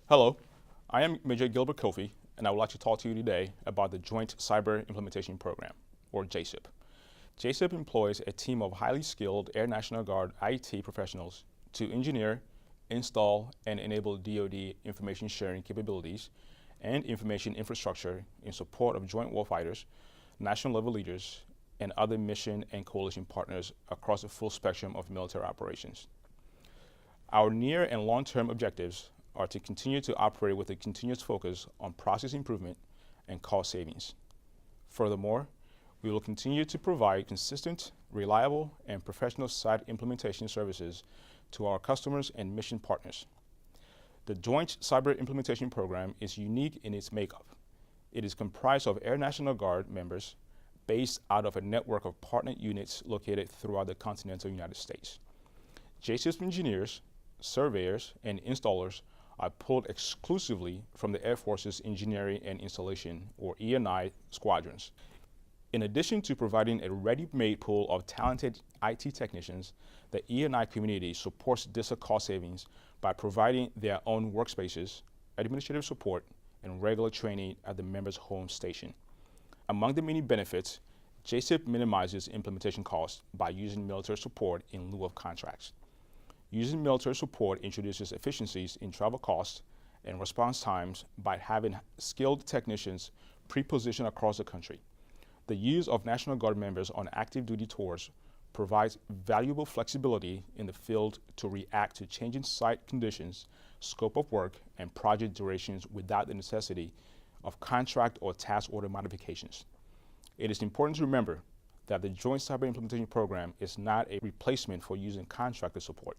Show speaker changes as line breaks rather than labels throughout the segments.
Hello, I am Major Gilbert Kofie, and I would like to talk to you today about the Joint Cyber Implementation Program, or JCIP. JCIP employs a team of highly skilled Air National Guard IT professionals to engineer, install, and enable DoD information sharing capabilities and information infrastructure in support of joint warfighters, national level leaders, and other mission and coalition partners across the full spectrum of military operations. Our near and long-term objectives are to continue to operate with a continuous focus on process improvement and cost savings. Furthermore, we will continue to provide consistent, reliable, and professional site implementation services to our customers and mission partners. The Joint Cyber Implementation Program is unique in its makeup. It is comprised of Air National Guard members based out of a network of partner units located throughout the continental United States. JCIP engineers, surveyors, and installers are pulled exclusively from the Air Force's Engineering and Installation, or E&I, squadrons. In addition to providing a ready-made pool of talented IT technicians, the E&I community supports DISA cost savings by providing their own workspaces, administrative support, and regular training at the member's home station. Among the many benefits, JCIP minimizes implementation costs by using military support in lieu of contracts. Using military support introduces efficiencies in travel costs and response times by having skilled technicians pre-positioned across the country. The use of National Guard members on active duty tours provides valuable flexibility in the field to react to changing site conditions, scope of work, and project durations without the necessity of contract or task order modifications. It is important to remember that the Joint Cyber Implementation Program is not a replacement for using contractor support.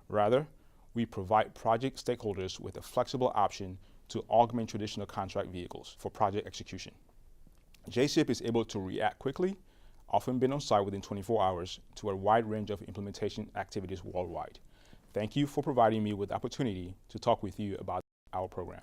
Rather, we provide project stakeholders with a flexible option to augment traditional contract vehicles for project execution. JCIP is able to react quickly, often being on site within 24 hours, to a wide range of implementation activities worldwide. Thank you for providing me with the opportunity to talk with you about our program.